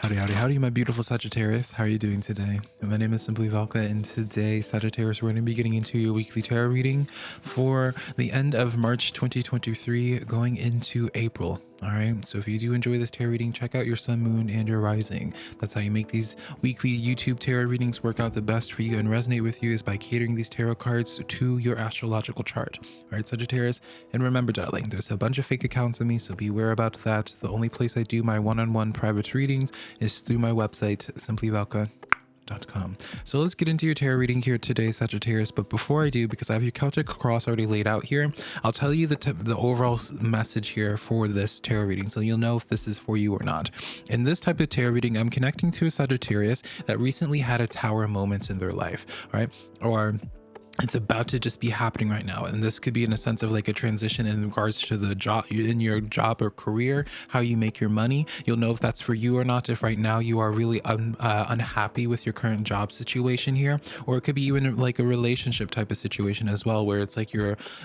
Howdy, howdy, howdy, my beautiful Sagittarius. How are you doing today? My name is SimplyVelca, and today, Sagittarius, we're going to be getting into your weekly tarot reading for the end of March 2023 going into April. All right, so if you do enjoy this tarot reading, check out your sun, moon, and your rising. That's how you make these weekly YouTube tarot readings work out the best for you and resonate with you, is by catering these tarot cards to your astrological chart. All right, Sagittarius, and remember, darling, there's a bunch of fake accounts of me, so beware about that. The only place I do my one-on-one private readings is through my website, SimplyVelca.com. So let's get into your tarot reading here today, Sagittarius. But before I do, because I have your Celtic cross already laid out here, I'll tell you the overall message here for this tarot reading, so you'll know if this is for you or not. In this type of tarot reading, I'm connecting to a Sagittarius that recently had a tower moment in their life, right? Or it's about to just be happening right now, and this could be in a sense of like a transition in regards to the job, in your job or career, how you make your money. You'll know if that's for you or not if right now you are really unhappy with your current job situation here, or it could be even like a relationship type of situation as well, where it's like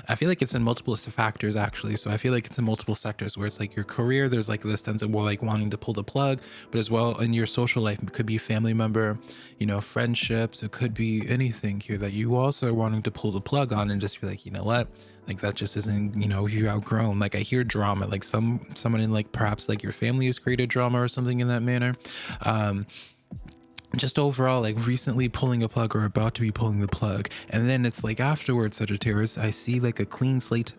I feel like it's in multiple factors actually, so I feel like it's in multiple sectors, where it's like your career, there's like this sense of more like wanting to pull the plug, but as well in your social life, it could be a family member, you know, friendships, it could be anything here that you also are wanting to pull the plug on and just be like, you know what, like that just isn't, you know, you're outgrown. Like I hear drama, like someone in like perhaps like your family has created drama or something in that manner. Just overall, like recently pulling a plug or about to be pulling the plug, and then it's like afterwards, Sagittarius, I see like a clean slate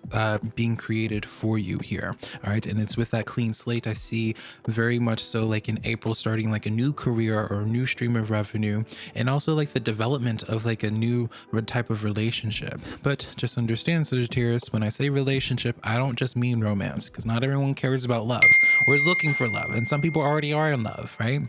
being created for you here. All right, and it's with that clean slate I see very much so like in April starting like a new career or a new stream of revenue, and also like the development of like a new type of relationship. But just understand, Sagittarius, when I say relationship, I don't just mean romance, because not everyone cares about love or is looking for love, and some people already are in love, right?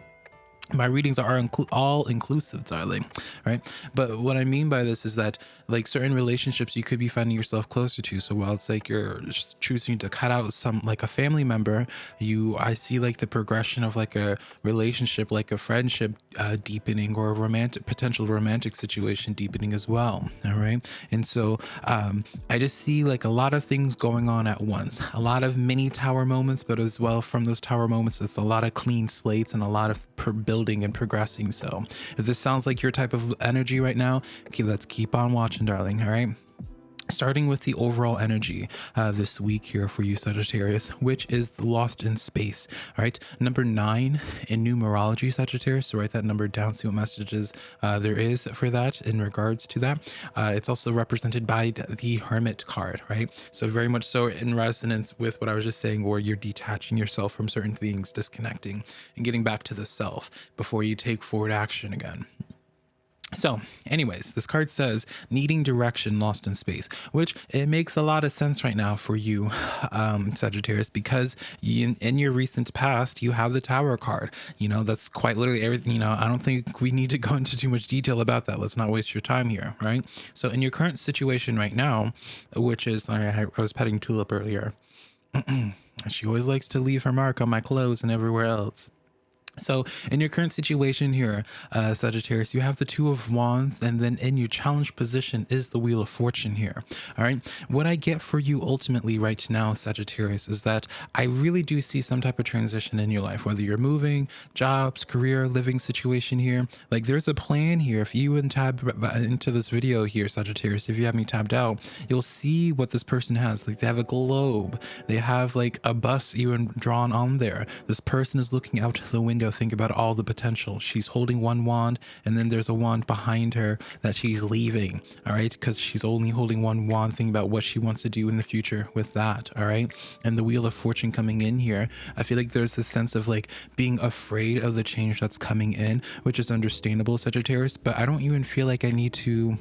My readings are all inclusive, darling, right? But what I mean by this is that like certain relationships you could be finding yourself closer to. So while it's like you're just choosing to cut out some like a family member, I see like the progression of like a relationship, like a friendship deepening, or a potential romantic situation deepening as well. All right. And so I just see like a lot of things going on at once, a lot of mini tower moments, but as well from those tower moments, it's a lot of clean slates and a lot of building and progressing. So if this sounds like your type of energy right now, okay, let's keep on watching, darling. All right, starting with the overall energy this week here for you, Sagittarius, which is the lost in space. All right, number 9 in numerology, Sagittarius, so write that number down, see what messages there is for that in regards to that. It's also represented by the Hermit card, right? So very much so in resonance with what I was just saying, where you're detaching yourself from certain things, disconnecting and getting back to the self before you take forward action again. So anyways, this card says needing direction, lost in space, which it makes a lot of sense right now for you, Sagittarius, because in your recent past, you have the Tower card. You know, that's quite literally everything. You know, I don't think we need to go into too much detail about that. Let's not waste your time here, right? So in your current situation right now, which is, I was petting Tulip earlier. She always likes to leave her mark on my clothes and everywhere else. So in your current situation here, Sagittarius, you have the Two of Wands, and then in your challenge position is the Wheel of Fortune here. All right. What I get for you ultimately right now, Sagittarius, is that I really do see some type of transition in your life, whether you're moving, jobs, career, living situation here. Like there's a plan here. If you tab into this video here, Sagittarius, if you have me tabbed out, you'll see what this person has. Like they have a globe. They have like a bus even drawn on there. This person is looking out the window. Think about all the potential. She's holding one wand, and then there's a wand behind her that she's leaving. All right, because she's only holding one wand. Think about what she wants to do in the future with that. All right, and the Wheel of Fortune coming in here, I feel like there's this sense of like being afraid of the change that's coming in, which is understandable, Sagittarius, but I don't even feel like I need to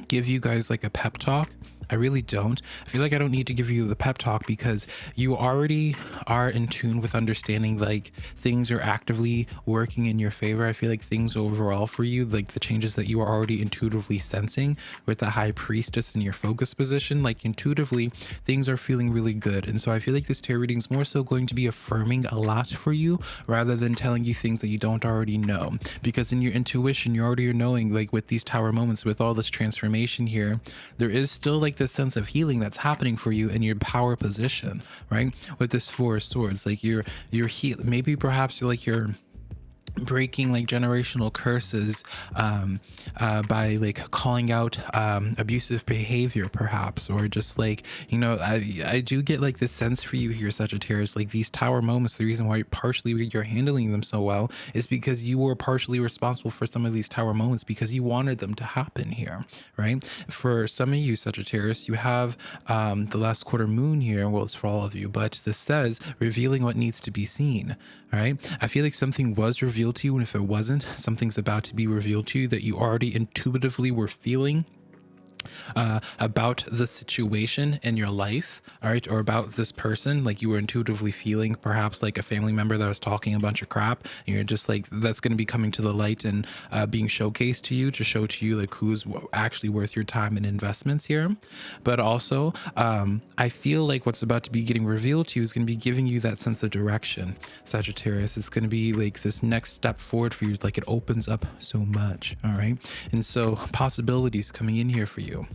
give you guys like a pep talk. I really don't. I feel like I don't need to give you the pep talk, because you already are in tune with understanding like things are actively working in your favor. I feel like things overall for you, like the changes that you are already intuitively sensing with the High Priestess in your focus position, like intuitively things are feeling really good. And so I feel like this tarot reading is more so going to be affirming a lot for you, rather than telling you things that you don't already know, because in your intuition, you're already knowing, like with these tower moments, with all this transformation here, there is still like this sense of healing that's happening for you in your power position, right? With this Four of Swords, like you're maybe perhaps like you're breaking like generational curses by like calling out abusive behavior perhaps, or just like, you know, I do get like this sense for you here, Sagittarius, like these tower moments. The reason why partially you're handling them so well is because you were partially responsible for some of these tower moments because you wanted them to happen here, right? For some of you, Sagittarius, you have the last quarter moon here. Well, it's for all of you, but this says revealing what needs to be seen. All right. I feel like something was revealed to you, and if it wasn't, something's about to be revealed to you that you already intuitively were feeling about the situation in your life, all right, or about this person. Like you were intuitively feeling perhaps like a family member that was talking a bunch of crap, and you're just like, that's going to be coming to the light and being showcased to you to show to you like who's actually worth your time and investments here. But also I feel like what's about to be getting revealed to you is going to be giving you that sense of direction, Sagittarius. It's going to be like this next step forward for you. Like it opens up so much, all right? And so possibilities coming in here for you,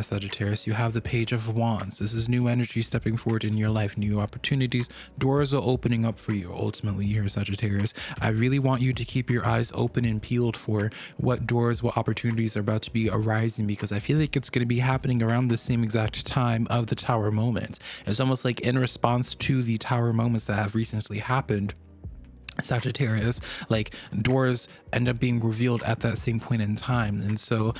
Sagittarius. You have the Page of Wands. This is new energy stepping forward in your life, new opportunities, doors are opening up for you ultimately here, Sagittarius. I really want you to keep your eyes open and peeled for what doors, what opportunities are about to be arising, because I feel like it's going to be happening around the same exact time of the tower moments. It's almost like in response to the tower moments that have recently happened, Sagittarius, like doors end up being revealed at that same point in time. And so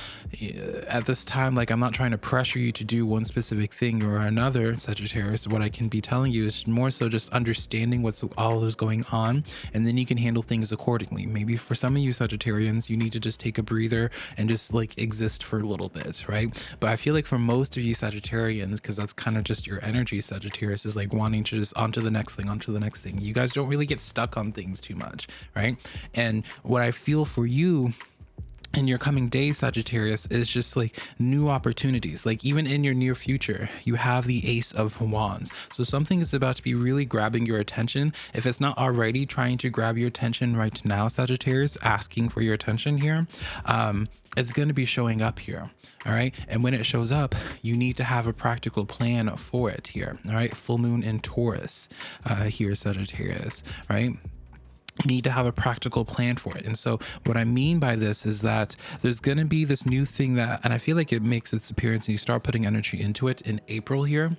at this time, like I'm not trying to pressure you to do one specific thing or another, Sagittarius. What I can be telling you is more so just understanding what's all is going on, and then you can handle things accordingly. Maybe for some of you Sagittarians, you need to just take a breather and just like exist for a little bit, right? But I feel like for most of you Sagittarians, because that's kind of just your energy, Sagittarius, is like wanting to just onto the next thing, onto the next thing. You guys don't really get stuck on things too much, right? And what I feel for you in your coming days, Sagittarius, is just like new opportunities. Like even in your near future, you have the Ace of Wands. So something is about to be really grabbing your attention. If it's not already trying to grab your attention right now, Sagittarius, asking for your attention here, it's going to be showing up here. All right. And when it shows up, you need to have a practical plan for it here. All right. Full moon in Taurus here, Sagittarius, right? You need to have a practical plan for it. And so what I mean by this is that there's going to be this new thing that, and I feel like it makes its appearance and you start putting energy into it in April here,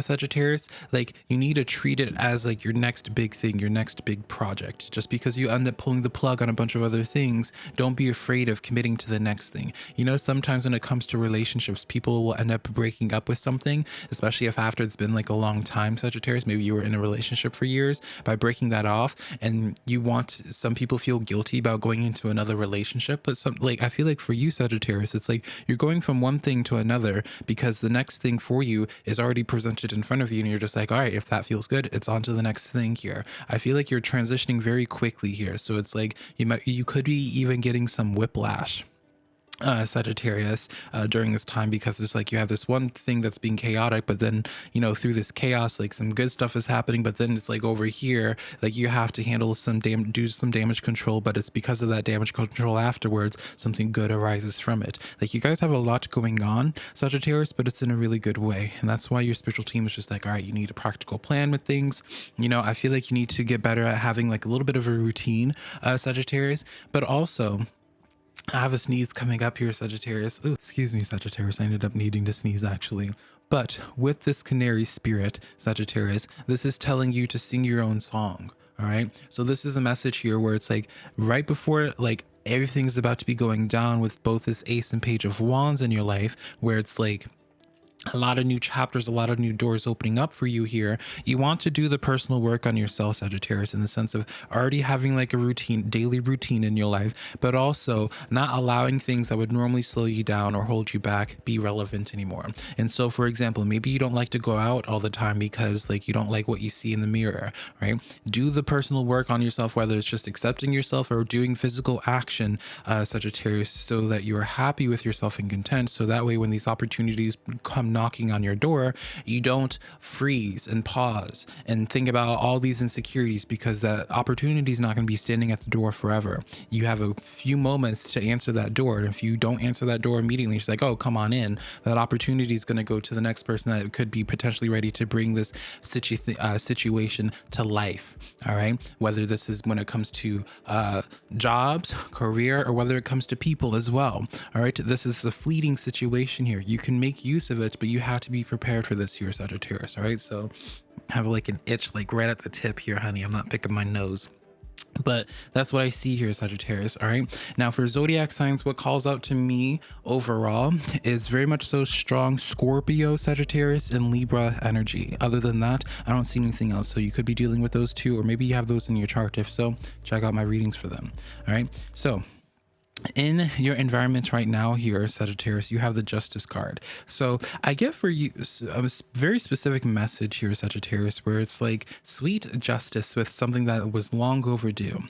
Sagittarius. Like you need to treat it as like your next big thing, your next big project. Just because you end up pulling the plug on a bunch of other things, don't be afraid of committing to the next thing. You know, sometimes when it comes to relationships, people will end up breaking up with something, especially if after it's been like a long time, Sagittarius. Maybe you were in a relationship for years, by breaking that off, and some people feel guilty about going into another relationship, but some, like I feel like for you Sagittarius, it's like you're going from one thing to another because the next thing for you is already presented in front of you, and you're just like, all right, if that feels good, it's on to the next thing here. I feel like you're transitioning very quickly here, so it's like you could be even getting some whiplash, Sagittarius, during this time, because it's like you have this one thing that's being chaotic, but then, you know, through this chaos, like some good stuff is happening, but then it's like over here, like you have to handle do some damage control, but it's because of that damage control afterwards, something good arises from it. Like you guys have a lot going on, Sagittarius, but it's in a really good way. And that's why your spiritual team is just like, all right, you need a practical plan with things. You know, I feel like you need to get better at having like a little bit of a routine, Sagittarius, but also I have a sneeze coming up here, Sagittarius. Oh, excuse me, Sagittarius. I ended up needing to sneeze actually. But with this canary spirit, Sagittarius, this is telling you to sing your own song. All right. So this is a message here where it's like right before like everything's about to be going down with both this Ace and Page of Wands in your life, where it's like a lot of new chapters, a lot of new doors opening up for you here. You want to do the personal work on yourself, Sagittarius, in the sense of already having like a routine, daily routine in your life, but also not allowing things that would normally slow you down or hold you back be relevant anymore. And so, for example, maybe you don't like to go out all the time because like you don't like what you see in the mirror, right? Do the personal work on yourself, whether it's just accepting yourself or doing physical action, Sagittarius, so that you are happy with yourself and content. So that way, when these opportunities come come knocking on your door, you don't freeze and pause and think about all these insecurities, because that opportunity is not going to be standing at the door forever. You have a few moments to answer that door. And if you don't answer that door immediately, it's like, oh, come on in. That opportunity is going to go to the next person that could be potentially ready to bring this situation to life. All right. Whether this is when it comes to jobs, career, or whether it comes to people as well. All right. This is a fleeting situation here. You can make use of it, but you have to be prepared for this here, Sagittarius. All right. So have like an itch, like right at the tip here, honey. I'm not picking my nose. But that's what I see here, Sagittarius. All right. Now for zodiac signs, what calls out to me overall is very much so strong Scorpio, Sagittarius, and Libra energy. Other than that, I don't see anything else. So you could be dealing with those two, or maybe you have those in your chart. If so, check out my readings for them. All right. So in your environment right now here, Sagittarius, you have the Justice card. So I get for you a very specific message here, Sagittarius, where it's like sweet justice with something that was long overdue.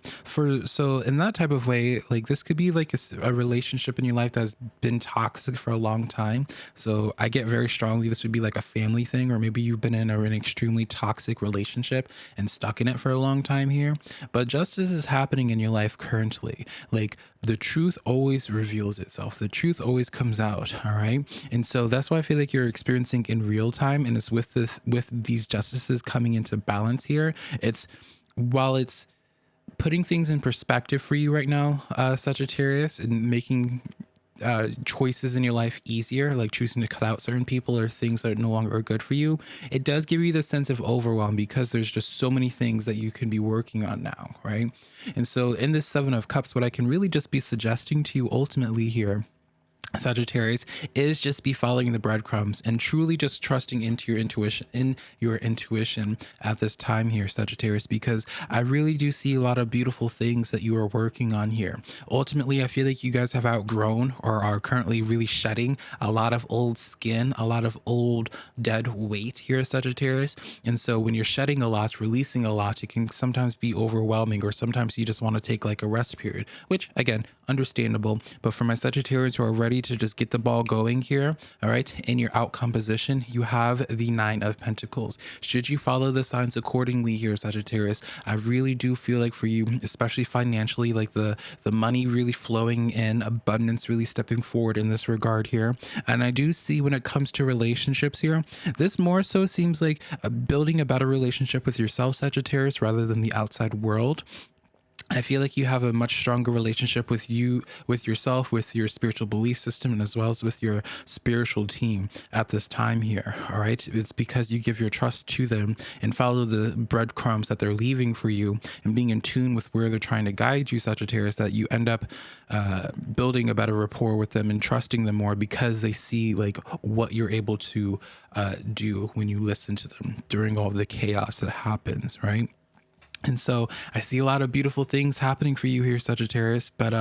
So in that type of way, like this could be like a relationship in your life that's been toxic for a long time. So I get very strongly this would be like a family thing, or maybe you've been in an extremely toxic relationship and stuck in it for a long time here. But justice is happening in your life currently. Like the truth always reveals itself. The truth always comes out. All right. And so that's why I feel like you're experiencing in real time. And it's with these justices coming into balance here. While it's putting things in perspective for you right now, Sagittarius, and making choices in your life easier, like choosing to cut out certain people or things that no longer are good for you, it does give you the sense of overwhelm, because there's just so many things that you can be working on now, right? And so in this Seven of Cups, what I can really just be suggesting to you ultimately here, Sagittarius, is just be following the breadcrumbs and truly just trusting into your intuition at this time here, Sagittarius, because I really do see a lot of beautiful things that you are working on here. Ultimately, I feel like you guys have outgrown or are currently really shedding a lot of old skin, a lot of old dead weight here, Sagittarius. And so when you're shedding a lot, releasing a lot, it can sometimes be overwhelming, or sometimes you just want to take like a rest period, which again, understandable. But for my Sagittarius who are ready to just get the ball going here, all right, in your outcome position, you have the Nine of Pentacles. Should you follow the signs accordingly here, Sagittarius, I really do feel like for you, especially financially, like the money really flowing in, abundance really stepping forward in this regard here. And I do see when it comes to relationships here, this more so seems like building a better relationship with yourself, Sagittarius, rather than the outside world. I feel like you have a much stronger relationship with yourself, with your spiritual belief system, and as well as with your spiritual team at this time here. All right. It's because you give your trust to them and follow the breadcrumbs that they're leaving for you, and being in tune with where they're trying to guide you, Sagittarius, that you end up building a better rapport with them and trusting them more, because they see like what you're able to do when you listen to them during all the chaos that happens. Right. And so I see a lot of beautiful things happening for you here, Sagittarius. But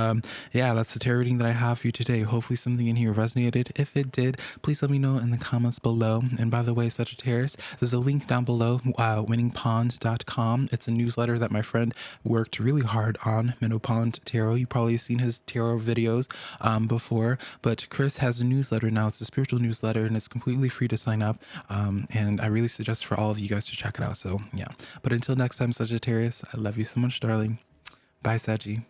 yeah, that's the tarot reading that I have for you today. Hopefully something in here resonated. If it did, please let me know in the comments below. And by the way, Sagittarius, there's a link down below, winningpond.com. It's a newsletter that my friend worked really hard on, Minnow Pond Tarot. You've probably seen his tarot videos before, but Chris has a newsletter now. It's a spiritual newsletter, and it's completely free to sign up. And I really suggest for all of you guys to check it out. So yeah, but until next time, Sagittarius, I love you so much, darling. Bye, Saggy.